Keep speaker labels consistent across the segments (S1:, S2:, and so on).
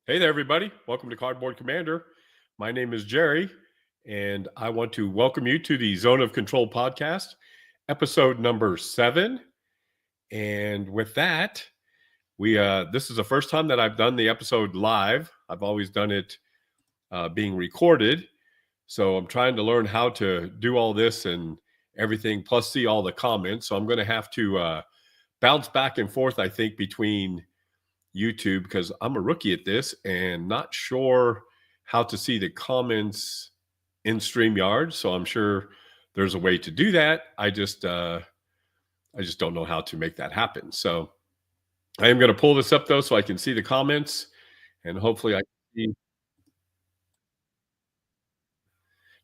S1: Hey there, everybody. Welcome to Cardboard Commander. My name is Jerry, and I want to welcome you to the Zone of Control podcast, episode number 7. And with that, we this is the first time that I've done the episode live. I've always done it being recorded. So I'm trying to learn how to do all this and everything, plus see all the comments. So I'm going to have to bounce back and forth, I think, between YouTube because I'm a rookie at this and not sure how to see the comments in StreamYard. So I'm sure there's a way to do that. I just don't know how to make that happen. So I am going to pull this up though so I can see the comments and hopefully I can see.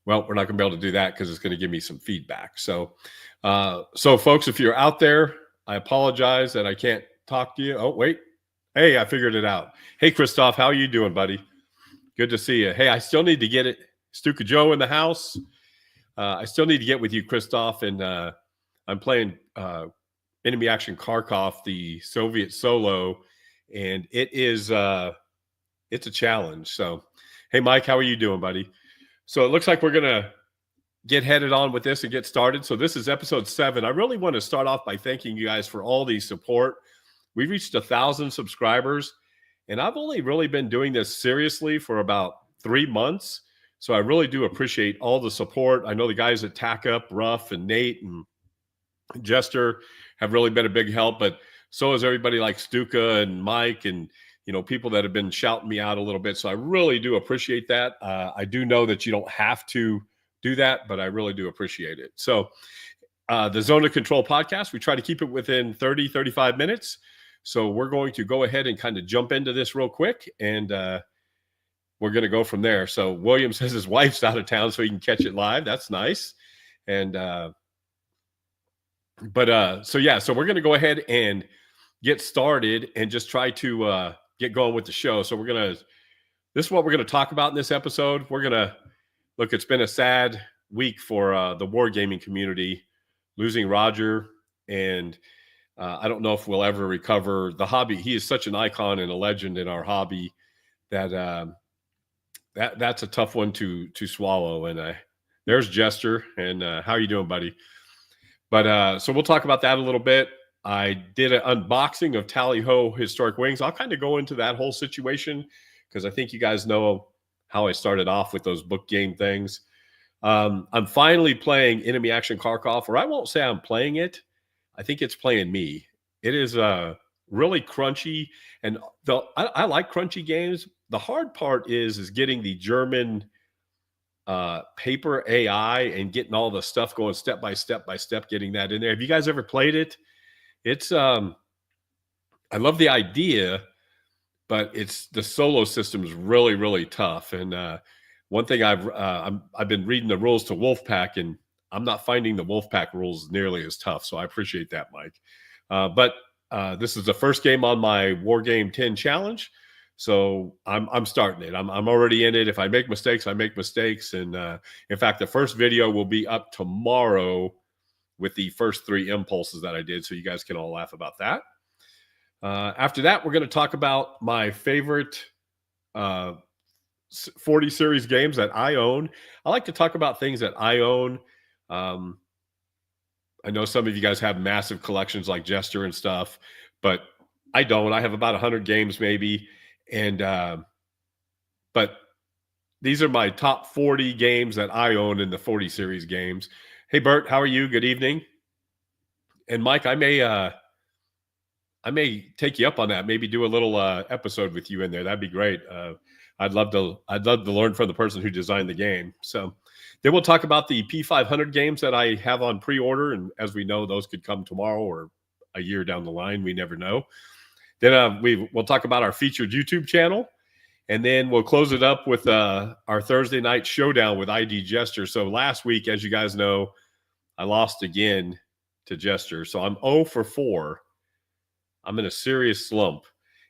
S1: Well, we're not going to be able to do that because it's going to give me some feedback. So folks, if you're out there, I apologize that I can't talk to you. Oh, wait. Hey, I figured it out. Hey, Christoph, how are you doing, buddy? Good to see you. Hey, I still need to get it. Stuka Joe in the house. I still need to get with you, Christoph, and I'm playing Enemy Action Kharkov, the Soviet solo, and it's a challenge. So, hey, Mike, how are you doing, buddy? So it looks like we're gonna get headed on with this and get started. So this is episode 7. I really want to start off by thanking you guys for all the support. We reached 1,000 subscribers, and I've only really been doing this seriously for about 3 months. So I really do appreciate all the support. I know the guys at Tack Up, Ruff, and Nate, and Jester have really been a big help, but so is everybody like Stuka and Mike and, people that have been shouting me out a little bit. So I really do appreciate that. I do know that you don't have to do that, but I really do appreciate it. So the Zone of Control podcast, we try to keep it within 30, 35 minutes. So we're going to go ahead and kind of jump into this real quick, and we're going to go from there. So William says his wife's out of town so he can catch it live. That's nice. And so we're going to go ahead and get started and just try to get going with the show. So this is what we're going to talk about in this episode. We're going to look, it's been a sad week for the wargaming community, losing Roger, and I don't know if we'll ever recover the hobby. He is such an icon and a legend in our hobby that that's a tough one to swallow. And there's Jester. And how are you doing, buddy? But so we'll talk about that a little bit. I did an unboxing of Tally Ho Historic Wings. I'll kind of go into that whole situation because I think you guys know how I started off with those book game things. I'm finally playing Enemy Action Kharkov, or I won't say I'm playing it. I think it's playing me. It is really crunchy, and I like crunchy games. The hard part is getting the German paper AI and getting all the stuff going step by step, getting that in there. Have you guys ever played it? It's I love the idea, but it's the solo system is really, really tough. And one thing I've been reading the rules to Wolfpack, and I'm not finding the Wolfpack rules nearly as tough. So I appreciate that, Mike. But this is the first game on my Wargame 10 challenge. So I'm starting it. I'm already in it. If I make mistakes, I make mistakes. And in fact, the first video will be up tomorrow with the first 3 impulses that I did. So you guys can all laugh about that. After that, we're going to talk about my favorite 40 series games that I own. I like to talk about things that I own. I know some of you guys have massive collections like Jester and stuff, but I don't. I have about 100 games maybe. And but these are my top 40 games that I own in the 40 series games. Hey, Bert, how are you? Good evening. And Mike, I may take you up on that. Maybe do a little episode with you in there. That'd be great. I'd love to learn from the person who designed the game. So then we'll talk about the P500 games that I have on pre-order. And as we know, those could come tomorrow or a year down the line. We never know. Then we'll talk about our featured YouTube channel. And then we'll close it up with our Thursday night showdown with ID Jester. So last week, as you guys know, I lost again to Jester. So I'm 0 for 4. I'm in a serious slump.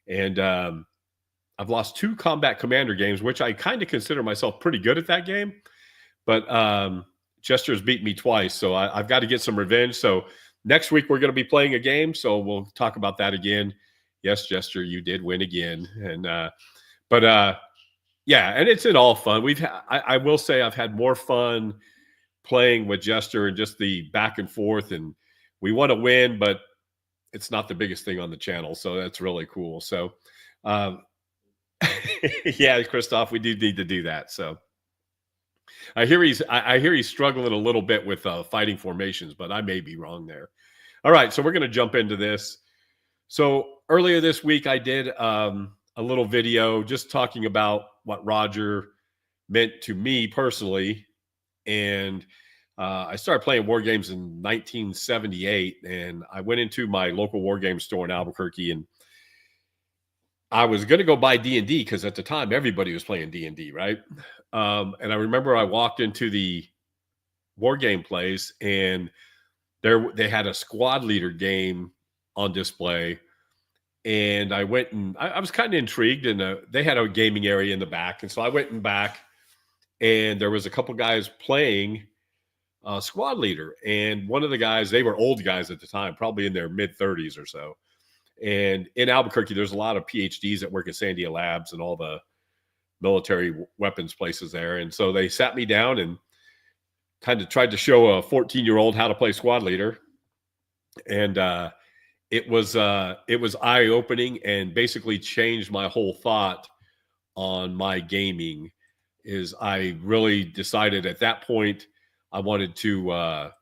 S1: And I've lost 2 Combat Commander games, which I kind of consider myself pretty good at that game. But Jester's beat me twice, so I've got to get some revenge. So next week we're going to be playing a game, so we'll talk about that again. Yes, Jester, you did win again. And But yeah, and it's in all fun. I will say I've had more fun playing with Jester and just the back and forth, and we want to win, but it's not the biggest thing on the channel, so that's really cool. So yeah, Christoph, we do need to do that. So I hear he's struggling a little bit with fighting formations, but I may be wrong there. All right, so we're going to jump into this. So earlier this week, I did a little video just talking about what Roger meant to me personally, and I started playing war games in 1978, and I went into my local war game store in Albuquerque, and I was going to go buy D&D because at the time everybody was playing D&D, right? And I remember I walked into the war game place, and they had a squad leader game on display, and I went and I was kind of intrigued, and they had a gaming area in the back, and so I went in back, and there was a couple guys playing squad leader, and one of the guys, they were old guys at the time, probably in their mid-30s or so. And in Albuquerque, there's a lot of PhDs that work at Sandia Labs and all the military weapons places there. And so they sat me down and kind of tried to show a 14-year-old how to play squad leader. And it was eye-opening and basically changed my whole thought on my gaming. Is I really decided at that point I wanted to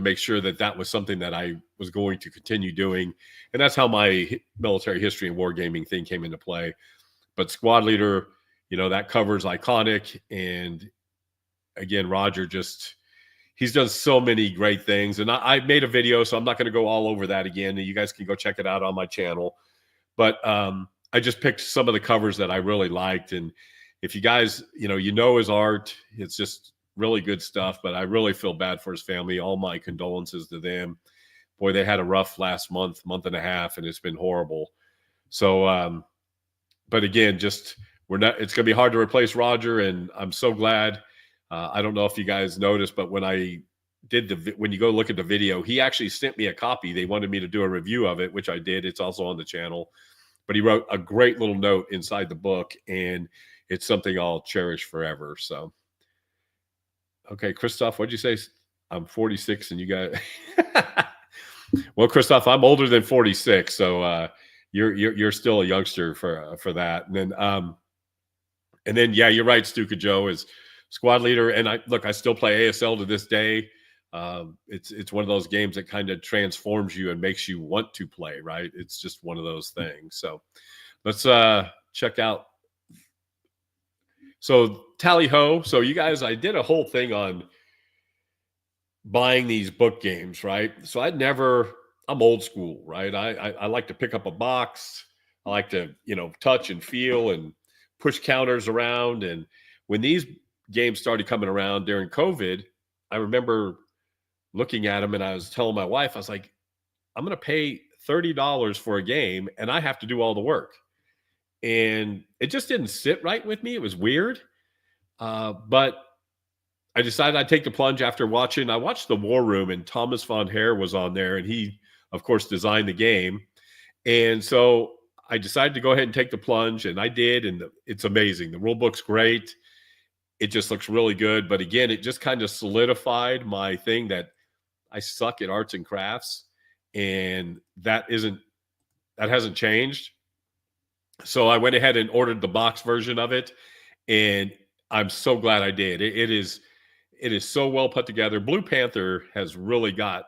S1: make sure that was something that I was going to continue doing. And that's how my military history and wargaming thing came into play. But squad leader, that covers iconic. And again, Roger he's done so many great things. And I made a video, so I'm not going to go all over that again. You guys can go check it out on my channel. But I just picked some of the covers that I really liked. And if you guys, his art, it's just really good stuff, but I really feel bad for his family. All my condolences to them. Boy, they had a rough last month and a half, and it's been horrible. So, but again, it's going to be hard to replace Roger, and I'm so glad. I don't know if you guys noticed, but when you go look at the video, he actually sent me a copy. They wanted me to do a review of it, which I did. It's also on the channel, but he wrote a great little note inside the book, and it's something I'll cherish forever. So. Okay, Christoph, what'd you say? I'm 46, and you got. Well, Christoph, I'm older than 46, so you're still a youngster for that. And then yeah, you're right. Stuka Joe is squad leader, and I still play ASL to this day. It's one of those games that kind of transforms you and makes you want to play. Right? It's just one of those things. So let's check out. So tally ho. So you guys, I did a whole thing on buying these book games, right? So I'm old school, right? I like to pick up a box. I like to, touch and feel and push counters around. And when these games started coming around during COVID, I remember looking at them, and I was telling my wife, I was like, I'm going to pay $30 for a game, and I have to do all the work. And it just didn't sit right with me. It was weird. But I decided I'd take the plunge after I watched The War Room, and Thomas von Hare was on there, and he, of course, designed the game. And so I decided to go ahead and take the plunge, and I did. And it's amazing. The rule book's great. It just looks really good. But again, it just kind of solidified my thing that I suck at arts and crafts, and that hasn't changed. So I went ahead and ordered the box version of it, and I'm so glad I did. It is so well put together. Blue Panther has really got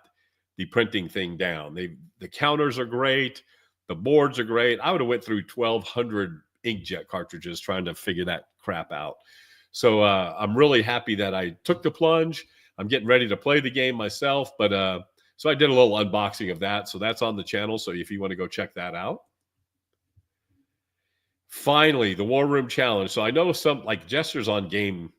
S1: the printing thing down. The counters are great, the boards are great. I would have went through 1,200 inkjet cartridges trying to figure that crap out. So I'm really happy that I took the plunge. I'm getting ready to play the game myself, but so I did a little unboxing of that. So that's on the channel. So if you want to go check that out. Finally, the War Room Challenge. So I know some, like, Jester's on game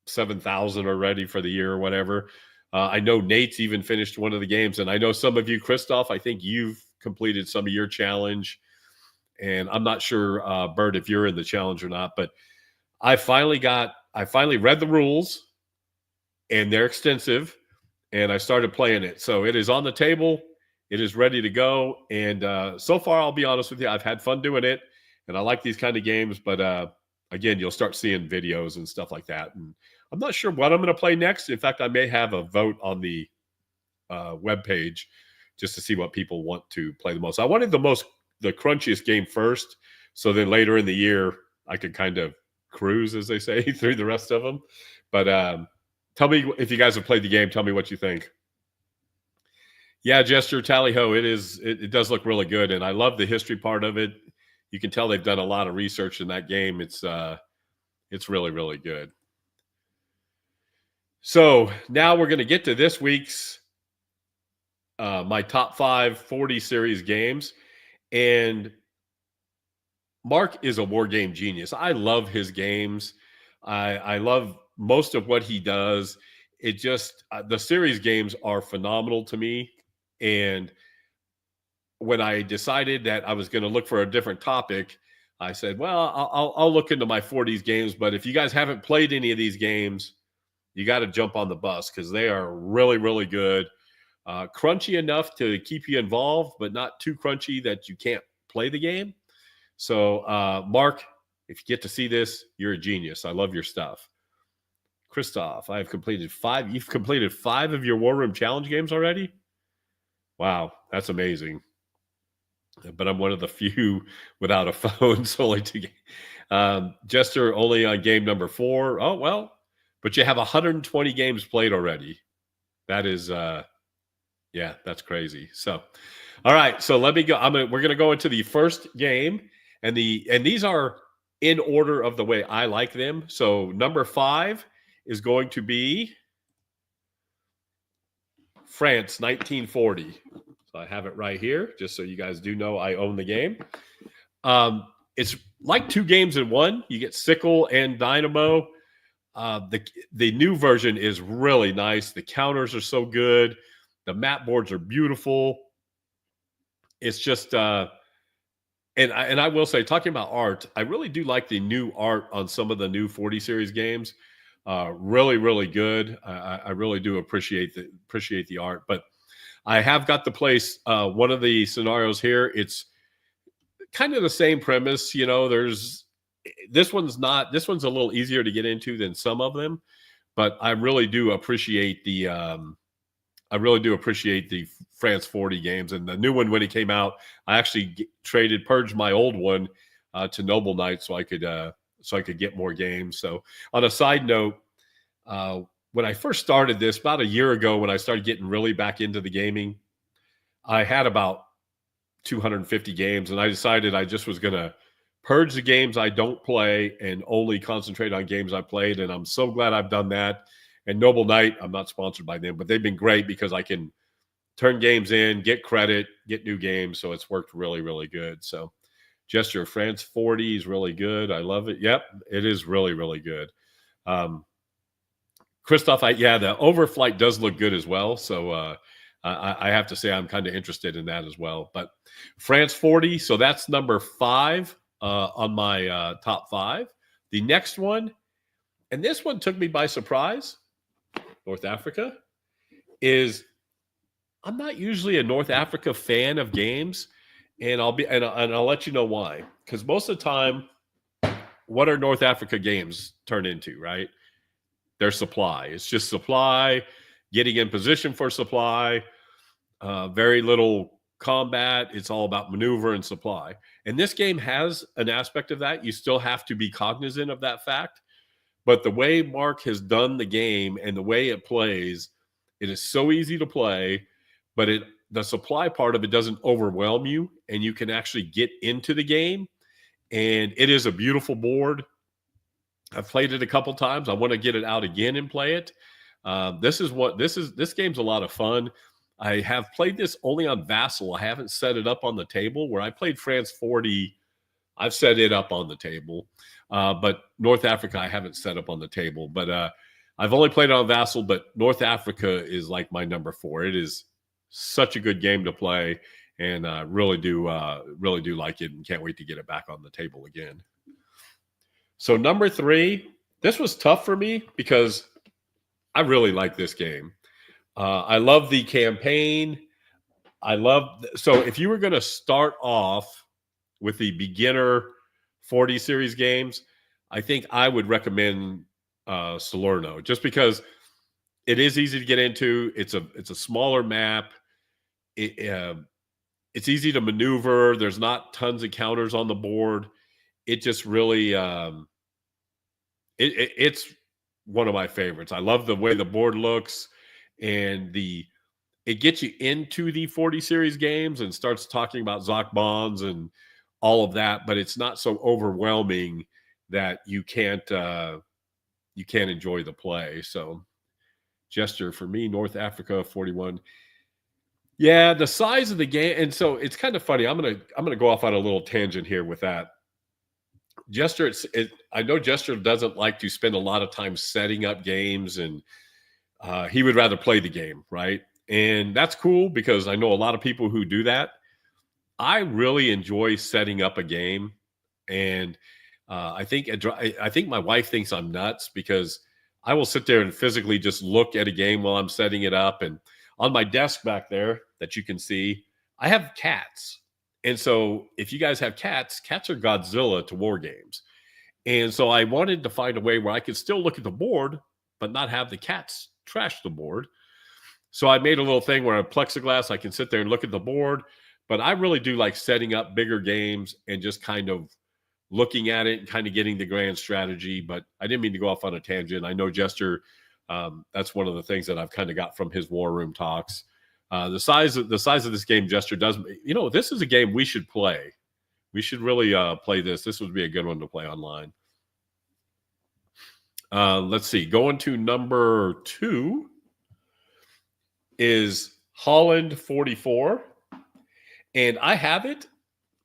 S1: 7,000 already for the year or whatever. I know Nate's even finished one of the games, and I know some of you, Christoph, I think you've completed some of your challenge, and I'm not sure, Bert, if you're in the challenge or not, but I finally read the rules, and they're extensive, and I started playing it. So it is on the table. It is ready to go. And so far, I'll be honest with you, I've had fun doing it. And I like these kind of games, but again, you'll start seeing videos and stuff like that. And I'm not sure what I'm going to play next. In fact, I may have a vote on the webpage just to see what people want to play the most. I wanted the crunchiest game first, so then later in the year I could kind of cruise, as they say, through the rest of them. But tell me if you guys have played the game. Tell me what you think. Yeah, Gesture Tally Ho. It does look really good, and I love the history part of it. You can tell they've done a lot of research in that game. It's really, really good. So now we're going to get to this week's my top 5 40 series games. And Mark is a war game genius. I love his games. I love most of what he does. It just the series games are phenomenal to me. And when I decided that I was going to look for a different topic, I said, well, I'll look into my 40s games. But if you guys haven't played any of these games, you got to jump on the bus because they are really, really good. Crunchy enough to keep you involved, but not too crunchy that you can't play the game. So, Mark, if you get to see this, you're a genius. I love your stuff. Christoph, I have completed 5. You've completed 5 of your War Room Challenge games already? Wow, that's amazing. But I'm one of the few without a phone, so only 2 games. Jester only on game number 4. Oh, well, but you have 120 games played already. That is, yeah, that's crazy. So, all right, so let me go. We're going to go into the first game, and these are in order of the way I like them. So number 5 is going to be France 1940. So I have it right here, just so you guys do know I own the game. It's like 2 games in one. You get Sickle and Dynamo. The new version is really nice. The counters are so good. The map boards are beautiful. It's just and I will say, talking about art, I really do like the new art on some of the new 40 series games. Really, really good. I really do appreciate the art. But I have got to place one of the scenarios here. It's kind of the same premise. You know, this one's a little easier to get into than some of them, but I really do appreciate the France 40 games. And the new one, when it came out, I actually purged my old one to Noble Knight so I could get more games. So on a side note, when I first started this about a year ago, when I started getting really back into the gaming, I had about 250 games, and I decided I just was going to purge the games I don't play and only concentrate on games I played. And I'm so glad I've done that. And Noble Knight, I'm not sponsored by them, but they've been great because I can turn games in, get credit, get new games. So it's worked really, really good. So Gesture France 40 is really good. I love it. Yep, it is really, really good. Christoph, the Overflight does look good as well. So I have to say I'm kind of interested in that as well. But France 40, so that's number 5 on my top 5. The next one, and this one took me by surprise, North Africa, is I'm not usually a North Africa fan of games, and I'll let you know why. Because most of the time, what are North Africa games turn into, right? They're supply. It's just supply, getting in position for supply, very little combat. It's all about maneuver and supply. And this game has an aspect of that. You still have to be cognizant of that fact. But the way Mark has done the game and the way it plays, it is so easy to play, but the supply part of it doesn't overwhelm you, and you can actually get into the game. And it is a beautiful board. I've played it a couple times. I want to get it out again and play it. This game's a lot of fun. I have played this only on Vassal. I haven't set it up on the table. Where I played France 40, I've set it up on the table. But North Africa, I haven't set up on the table. But I've only played it on Vassal, but North Africa is like my number 4. It is such a good game to play, and really do like it, and can't wait to get it back on the table again. So number 3, this was tough for me because I really like this game. I love the campaign. So if you were going to start off with the beginner 40 series games, I think I would recommend Salerno, just because it is easy to get into. It's a smaller map. It's easy to maneuver. There's not tons of counters on the board. It just really it's one of my favorites. I love the way the board looks, and it gets you into the 40 series games and starts talking about Zoc bonds and all of that, but it's not so overwhelming that you can't enjoy the play. So Gesture for me, North Africa 41. Yeah, the size of the game, and so it's kind of funny. I'm gonna go off on a little tangent here with that. Gesture, I know Gesture doesn't like to spend a lot of time setting up games, and he would rather play the game, right? And that's cool, because I know a lot of people who do that. I really enjoy setting up a game, and I think my wife thinks I'm nuts, because I will sit there and physically just look at a game while I'm setting it up. And on my desk back there that you can see, I have cats. And so if you guys have cats, cats are Godzilla to war games. And so I wanted to find a way where I could still look at the board, but not have the cats trash the board. So I made a little thing where a plexiglass, I can sit there and look at the board. But I really do like setting up bigger games and just kind of looking at it and kind of getting the grand strategy. But I didn't mean to go off on a tangent. I know Jester, that's one of the things that I've kind of got from his War Room talks. The size of this game, Jester does. This is a game we should play. We should really play this. This would be a good one to play online. Let's see. Going to number 2 is Holland 44. And I have it.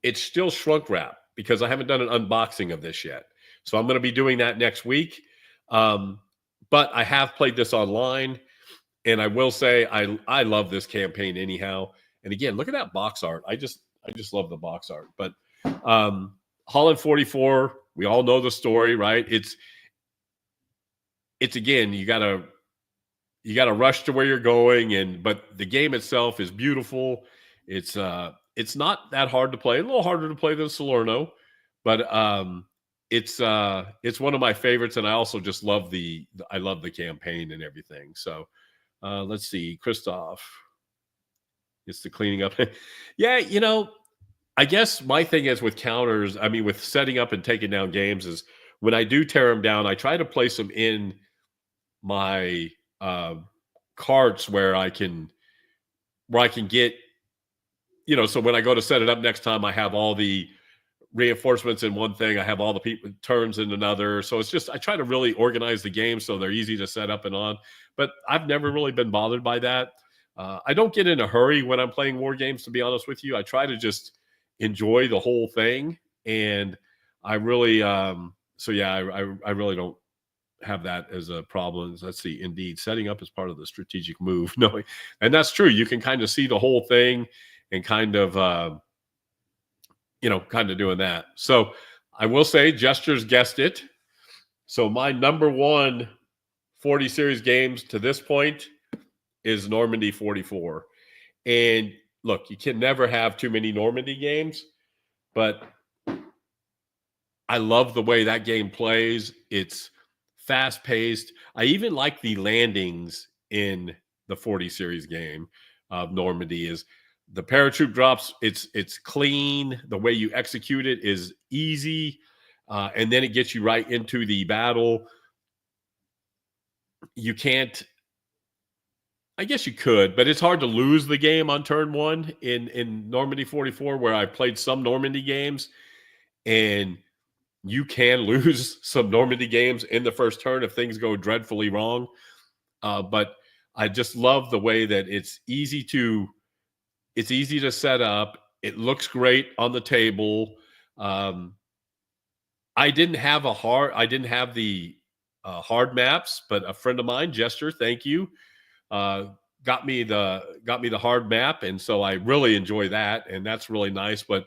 S1: It's still shrunk wrap, because I haven't done an unboxing of this yet. So I'm going to be doing that next week. But I have played this online, and I will say I love this campaign anyhow. And again, look at that box art. I just love the box art. But Holland 44, we all know the story, right? It's again, you gotta rush to where you're going, but the game itself is beautiful. It's not that hard to play. A little harder to play than Salerno, but it's one of my favorites, and I also just love the campaign and everything. So let's see, Christoph. It's the cleaning up. Yeah, I guess my thing is with counters, with setting up and taking down games, is when I do tear them down, I try to place them in my carts where I can get, so when I go to set it up next time, I have all the reinforcements in one thing, I have all the people turns in another. So it's just, I try to really organize the game so they're easy to set up and on. But I've never really been bothered by that. I don't get in a hurry when I'm playing war games, to be honest with you. I try to just enjoy the whole thing, and I really, I really don't have that as a problem. Let's see, indeed, setting up is part of the strategic move. No, and that's true. You can kind of see the whole thing and kind of doing that. So I will say, Gestures guessed it. So my number 1 40 series games to this point is Normandy 44. And look, you can never have too many Normandy games, but I love the way that game plays. It's fast paced. I even like the landings in the 40 series game of Normandy. Is the paratroop drops, it's clean. The way you execute it is easy. And then it gets you right into the battle. You can't, I guess you could, but it's hard to lose the game on turn 1 in Normandy 44, where I played some Normandy games, and you can lose some Normandy games in the first turn if things go dreadfully wrong. But I just love the way that it's easy to set up. It looks great on the table. I didn't have the hard maps, but a friend of mine, Jester, thank you, got me the hard map, and so I really enjoy that, and that's really nice. But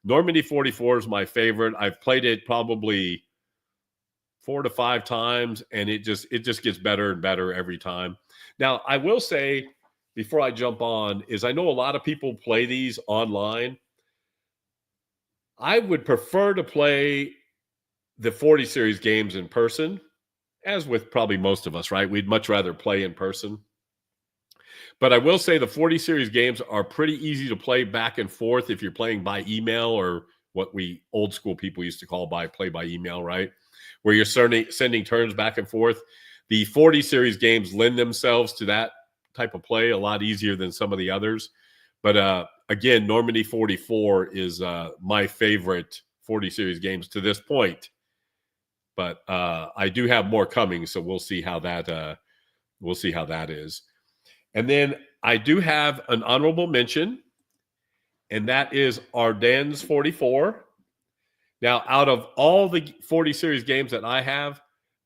S1: Normandy 44 is my favorite. I've played it probably 4 to 5 times, and it just gets better and better every time. Now, I will say, before I jump on, is I know a lot of people play these online. I would prefer to play the 40 series games in person, as with probably most of us, right? We'd much rather play in person. But I will say the 40 series games are pretty easy to play back and forth if you're playing by email, or what we old school people used to call play by email, right? Where you're sending turns back and forth. The 40 series games lend themselves to that type of play a lot easier than some of the others. But again, Normandy 44 is my favorite 40 series games to this point. But I do have more coming, so we'll see how that is. And then I do have an honorable mention, and that is Ardennes 44. Now, out of all the 40 series games that I have,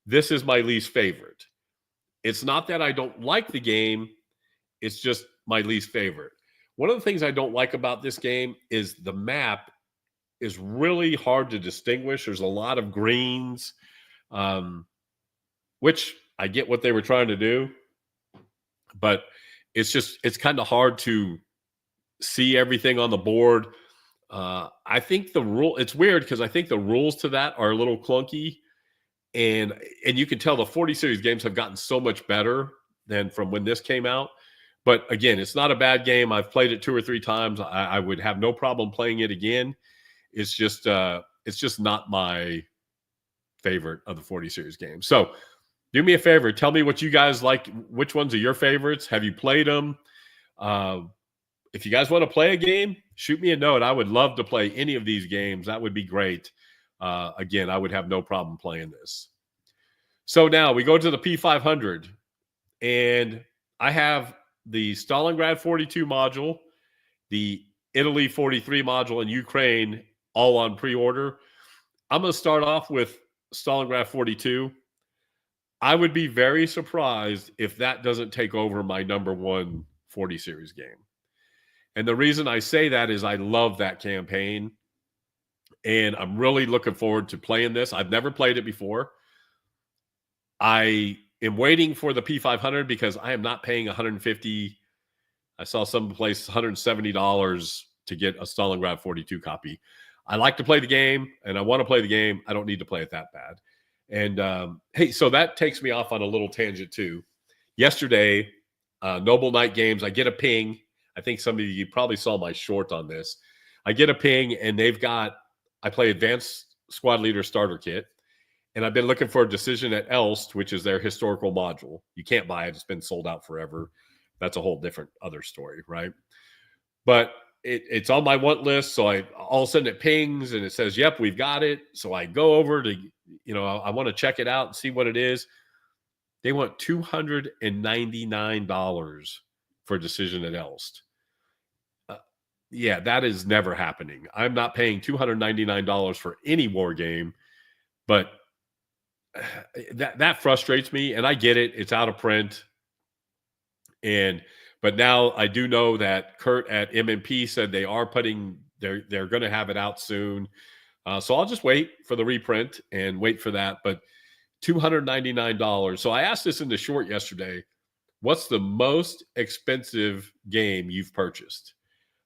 S1: this is my least favorite. It's not that I don't like the game, it's just my least favorite. One of the things I don't like about this game is the map is really hard to distinguish. There's a lot of greens, which I get what they were trying to do, but it's kind of hard to see everything on the board. I think it's weird because I think the rules to that are a little clunky, and you can tell the 40 series games have gotten so much better than from when this came out. But again, it's not a bad game. I've played it 2 or 3 times. I would have no problem playing it again. It's just not my favorite of the 40 series games. So do me a favor. Tell me what you guys like. Which ones are your favorites? Have you played them? If you guys want to play a game, shoot me a note. I would love to play any of these games. That would be great. Again, I would have no problem playing this. So now we go to the P500, and I have the Stalingrad 42 module, the Italy 43 module, and Ukraine all on pre-order. I'm going to start off with Stalingrad 42. I would be very surprised if that doesn't take over my number one 40 series game. And the reason I say that is I love that campaign, and I'm really looking forward to playing this. I've never played it before. I am waiting for the P500 because I am not paying $150. I saw some place $170 to get a Stalingrad 42 copy. I like to play the game, and I want to play the game. I don't need to play it that bad. And hey, so that takes me off on a little tangent too. Yesterday, Noble Knight Games, I get a ping. I think some of you probably saw my short on this. I get a ping, and I play Advanced Squad Leader Starter Kit, and I've been looking for a Decision at Elst, which is their historical module. You can't buy it. It's been sold out forever. That's a whole different other story, right? But it's on my want list, so all of a sudden it pings, and it says, yep, we've got it. So I go over to, I want to check it out and see what it is. They want $299 for Decision at Elst. Yeah, that is never happening. I'm not paying $299 for any war game, but that frustrates me, and I get it. It's out of print. But now I do know that Kurt at MMP said they're going to have it out soon. So I'll just wait for the reprint and wait for that. But $299. So I asked this in the short yesterday, what's the most expensive game you've purchased?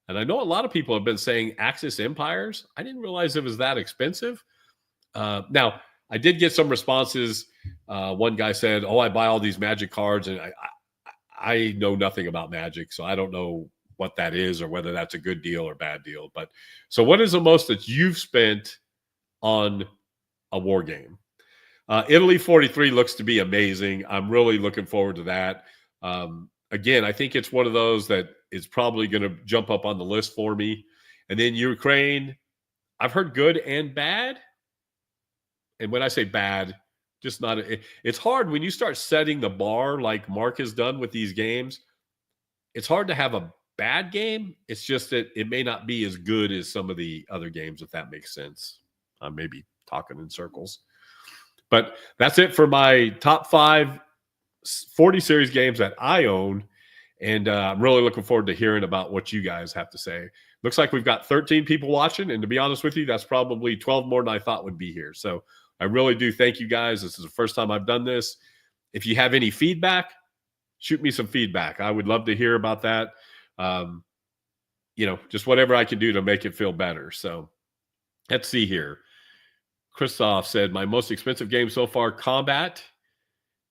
S1: And I know a lot of people have been saying Axis Empires. I didn't realize it was that expensive. Now, I did get some responses. One guy said, I buy all these Magic cards, and I know nothing about Magic, so I don't know what that is or whether that's a good deal or bad deal. But so what is the most that you've spent on a war game? Italy 43 looks to be amazing. I'm really looking forward to that. Again, I think it's one of those that is probably going to jump up on the list for me. And then Ukraine, I've heard good and bad. And when I say bad, just not. It's hard when you start setting the bar like Mark has done with these games. It's hard to have a bad game. It's just that it may not be as good as some of the other games, if that makes sense. I may be talking in circles. But that's it for my top 5 40 series games that I own. And I'm really looking forward to hearing about what you guys have to say. Looks like we've got 13 people watching. And to be honest with you, that's probably 12 more than I thought would be here. So I really do thank you guys. This is the first time I've done this. If you have any feedback, shoot me some feedback. I would love to hear about that. Just whatever I can do to make it feel better. So Let's see here. Christoph said, my most expensive game so far, Combat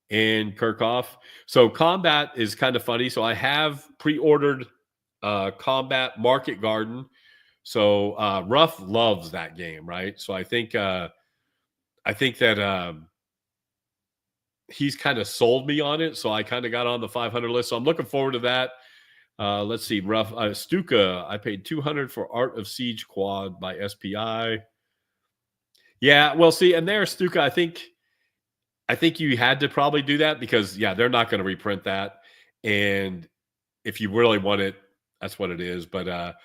S1: and Kirchhoff. So Combat is kind of funny. So I have pre-ordered Combat Market Garden. So Ruff loves that game, right? So I think that he's kind of sold me on it. So I kind of got on the 500 list. So I'm looking forward to that. Let's see, Ruff Stuka. I paid 200 for Art of Siege Quad by SPI. Yeah, well, see, and there, Stuka, I think you had to probably do that because they're not going to reprint that. And if you really want it, that's what it is. But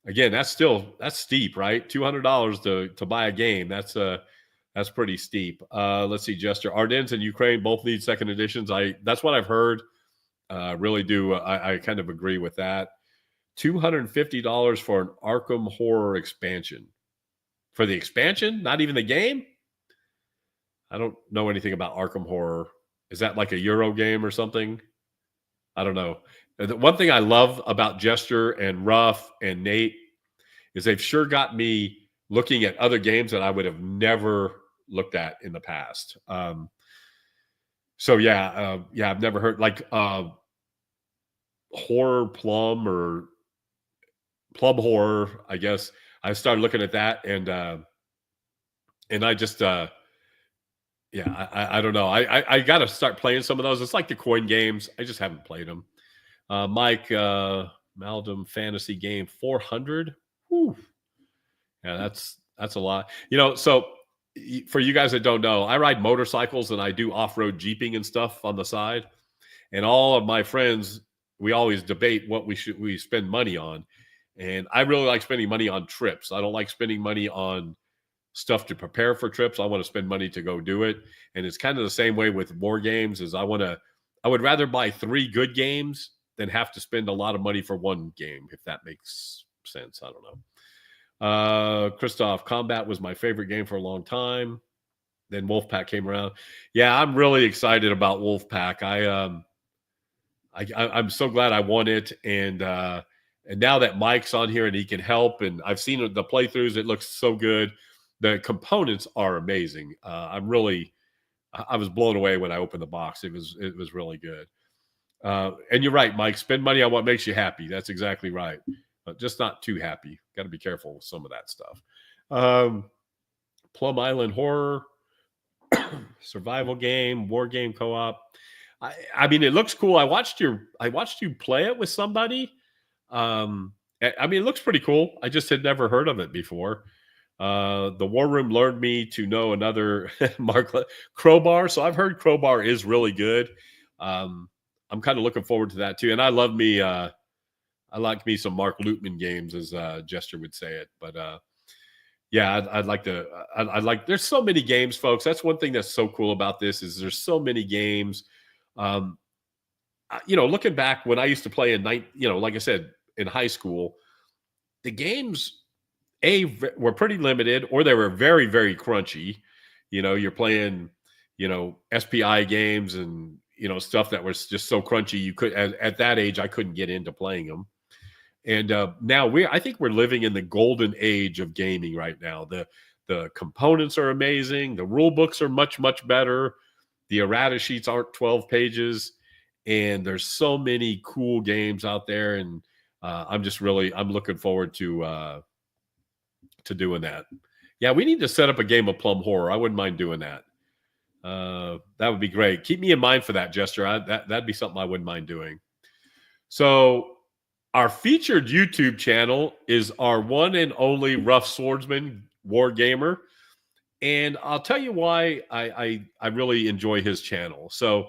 S1: again, that's steep, right? $200 to buy a game. That's pretty steep. Let's see, Jester. Ardennes and Ukraine both need second editions. That's what I've heard. Really do. I kind of agree with that. $250 for an Arkham Horror expansion. For the expansion, not even the game? I don't know anything about Arkham Horror. Is that like a Euro game or something? I don't know. The one thing I love about Jester and Ruff and Nate is they've sure got me looking at other games that I would have never looked at in the past. I've never heard like Horror Plum or Plum Horror, I guess. I started looking at that and I just I don't know. I got to start playing some of those. It's like the coin games. I just haven't played them. Mike Maldum Fantasy Game 400. Whew. Yeah, that's a lot. So for you guys that don't know, I ride motorcycles and I do off-road jeeping and stuff on the side. And all of my friends, we always debate what we spend money on. And I really like spending money on trips. I don't like spending money on stuff to prepare for trips. I want to spend money to go do it. And it's kind of the same way with Wargames is I would rather buy 3 good games than have to spend a lot of money for one game, if that makes sense. I don't know. Christoph, Combat was my favorite game for a long time. Then Wolfpack came around. Yeah, I'm really excited about Wolfpack. I'm so glad I won it. And now that Mike's on here and he can help, and I've seen the playthroughs, it looks so good. The components are amazing. I was blown away when I opened the box. It was really good. And you're right, Mike. Spend money on what makes you happy. That's exactly right. But just not too happy. Got to be careful with some of that stuff. Plum Island Horror, survival game, war game co-op. I mean, it looks cool. I watched you play it with somebody. I mean, it looks pretty cool. I just had never heard of it before. The War Room lured me to know another Mark Crowbar. So I've heard Crowbar is really good. I'm kind of looking forward to that too. And I love me. I like me some Mark Lootman games, as Jester would say it. But I'd like to. There's so many games, folks. That's one thing that's so cool about this is there's so many games. Looking back when I used to play like I said, in high school, the games were pretty limited, or they were very, very crunchy. You're playing, SPI games and stuff that was just so crunchy. You could at that age I couldn't get into playing them. And now I think we're living in the golden age of gaming right now. The components are amazing. The rule books are much, much better. The errata sheets aren't 12 pages, and there's so many cool games out there. And I'm looking forward to doing that. Yeah, we need to set up a game of Plum Horror. I wouldn't mind doing that. That would be great. Keep me in mind for that, Jester. That'd be something I wouldn't mind doing. So our featured YouTube channel is our one and only Rough Swordsman War Gamer. And I'll tell you why I really enjoy his channel. So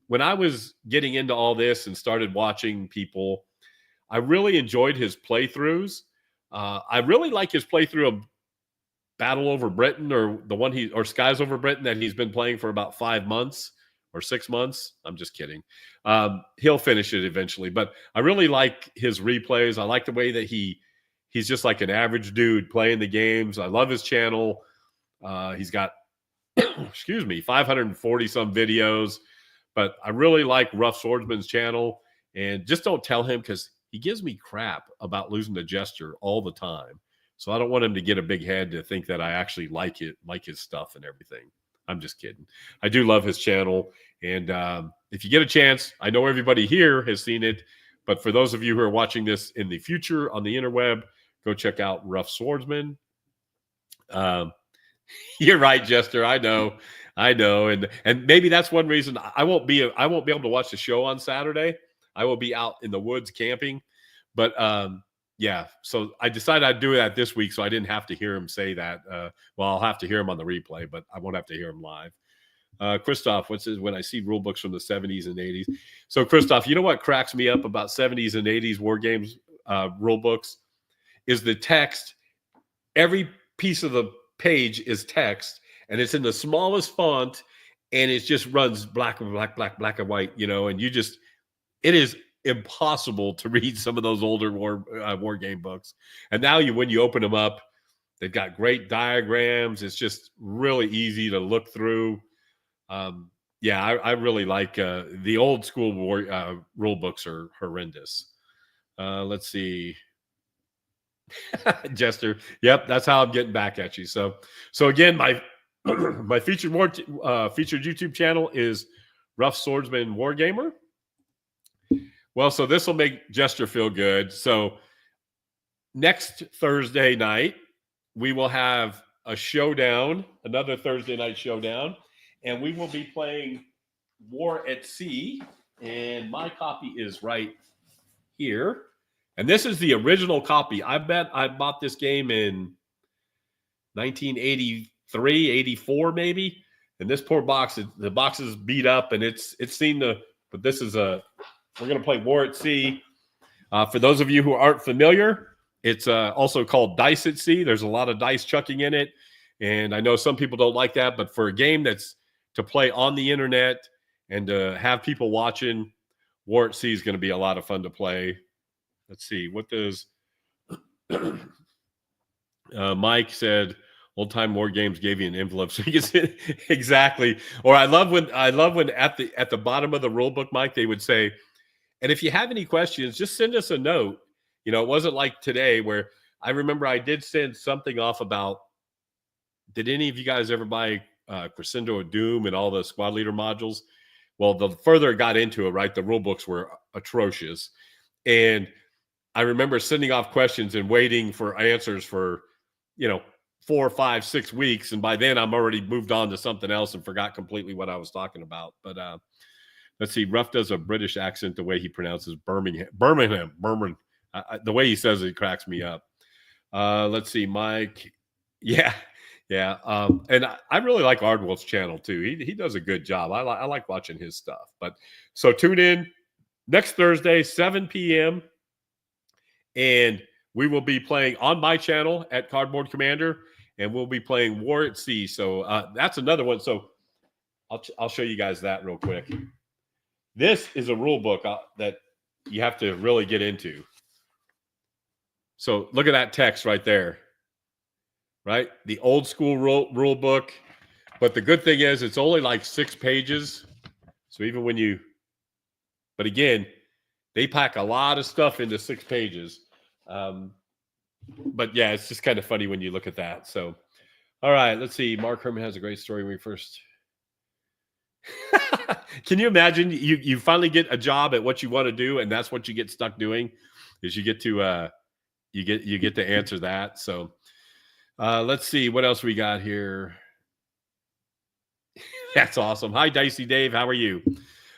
S1: when I was getting into all this and started watching people, I really enjoyed his playthroughs. I really like his playthrough of Battle Over Britain, or the one or Skies Over Britain that he's been playing for about 5 months or 6 months. I'm just kidding. He'll finish it eventually, but I really like his replays. I like the way that he's just like an average dude playing the games. I love his channel. He's got, 540 some videos, but I really like Rough Swordsman's channel. And just don't tell him, because he gives me crap about losing to Jester all the time. So I don't want him to get a big head to think that I actually like his stuff and everything. I'm just kidding. I do love his channel. And if you get a chance, I know everybody here has seen it, but for those of you who are watching this in the future on the interweb, go check out Rough Swordsman. You're right, Jester. I know, and maybe that's one reason I won't be able to watch the show on Saturday. I will be out in the woods camping, but yeah. So I decided I'd do that this week, so I didn't have to hear him say that. Well, I'll have to hear him on the replay, but I won't have to hear him live. Christoph, what's his, when I see rule books from the 70s and 80s? So, Christoph, you know what cracks me up about 70s and 80s war games rule books is the text. Every piece of the page is text, and it's in the smallest font, and it just runs black and white, and it is impossible to read some of those older war game books. And now when you open them up, they've got great diagrams. It's just really easy to look through. I really like the old school rule books are horrendous. Let's see. Jester. Yep, that's how I'm getting back at you. So again, my my featured YouTube channel is Rough Swordsman Wargamer. Well, so this will make Jester feel good. So next Thursday night, we will have a showdown, another Thursday night showdown, and we will be playing War at Sea. And my copy is right here. And this is the original copy. I bet I bought this game in 1983, 84 maybe. And this poor box, the box is beat up, and it's seen but this is we're going to play War at Sea. For those of you who aren't familiar, it's also called Dice at Sea. There's a lot of dice chucking in it. And I know some people don't like that, but for a game that's to play on the internet and to have people watching, War at Sea is going to be a lot of fun to play. Let's see. What does Mike said? Old time war games gave you an envelope so you can see exactly. Or I love when at the bottom of the rule book, Mike, they would say, and if you have any questions, just send us a note. It wasn't like today where I remember I did send something off about. Did any of you guys ever buy Crescendo of Doom and all the squad leader modules? Well, the further it got into it, right, the rule books were atrocious, and I remember sending off questions and waiting for answers for, 4, 5, 6 weeks. And by then I'm already moved on to something else and forgot completely what I was talking about. But let's see. Ruff does a British accent the way he pronounces Birmingham. The way he says it cracks me up. Let's see, Mike. Yeah. And I really like Ardwolf's channel too. He does a good job. I like watching his stuff. But so tune in next Thursday, 7 p.m. And we will be playing on my channel at Cardboard Commander, and we'll be playing War at Sea. So that's another one. So I'll show you guys that real quick. This is a rule book that you have to really get into. So look at that text right there, right? The old school rule book. But the good thing is it's only like 6 pages. So even when but again, they pack a lot of stuff into 6 pages. But yeah, it's just kind of funny when you look at that. So, all right, let's see. Mark Herman has a great story when we first. Can you imagine you finally get a job at what you want to do, and that's what you get stuck doing, is you get to you get to answer that. So, let's see what else we got here. That's awesome. Hi, Dicey Dave. How are you?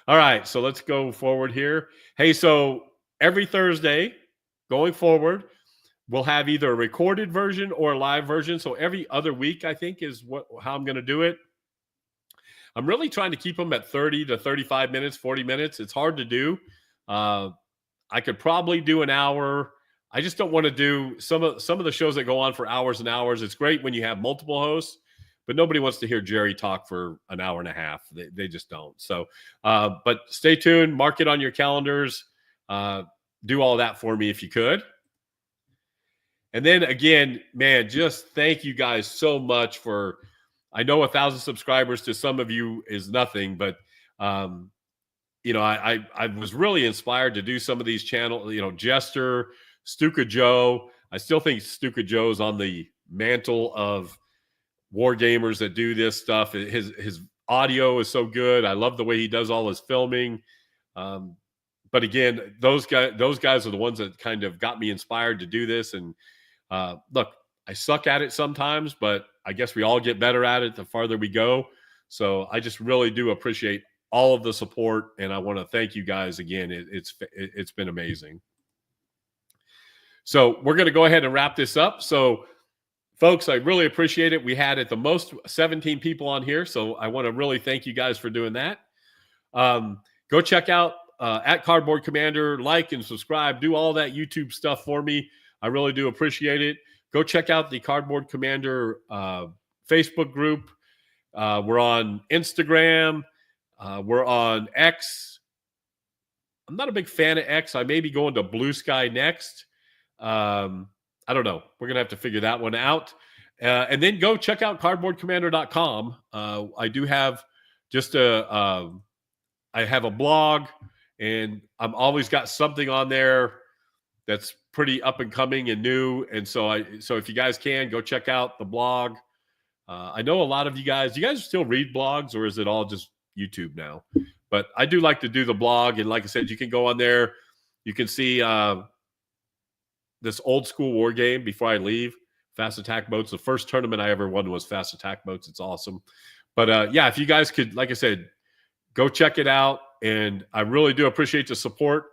S1: All right, so let's go forward here. Hey, so every Thursday going forward, we'll have either a recorded version or a live version. So every other week, I think, is how I'm going to do it. I'm really trying to keep them at 30 to 35 minutes, 40 minutes. It's hard to do. I could probably do an hour. I just don't want to do some of the shows that go on for hours and hours. It's great when you have multiple hosts, but nobody wants to hear Jerry talk for an hour and a half. They just don't. So, but stay tuned. Mark it on your calendars. Do all that for me if you could. And then again, man, just thank you guys so much for, I know 1,000 subscribers to some of you is nothing, but I was really inspired to do some of these channels, Jester, Stuka Joe. I still think Stuka Joe's on the mantle of war gamers that do this stuff. His audio is so good. I love the way he does all his filming. But again, those guys are the ones that kind of got me inspired to do this. And look, I suck at it sometimes, but I guess we all get better at it the farther we go. So I just really do appreciate all of the support, and I want to thank you guys again. It's been amazing. So we're going to go ahead and wrap this up. So, folks, I really appreciate it. We had at the most 17 people on here, so I want to really thank you guys for doing that. Go check out at Cardboard Commander, like and subscribe, do all that YouTube stuff for me. I really do appreciate it. Go check out the Cardboard Commander Facebook group. We're on Instagram. We're on X. I'm not a big fan of X. I may be going to Blue Sky next. I don't know. We're going to have to figure that one out. And then go check out cardboardcommander.com. I do have just I have a blog, and I'm always got something on there that's pretty up and coming and new. And so if you guys can, go check out the blog. I know a lot of you guys still read blogs, or is it all just YouTube now? But I do like to do the blog. And like I said, you can go on there. You can see this old school war game before I leave, Fast Attack Boats. The first tournament I ever won was Fast Attack Boats. It's awesome. But yeah, if you guys could, like I said, go check it out. And I really do appreciate the support.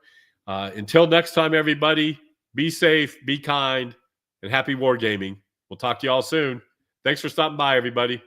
S1: Until next time, everybody, be safe, be kind, and happy wargaming. We'll talk to you all soon. Thanks for stopping by, everybody.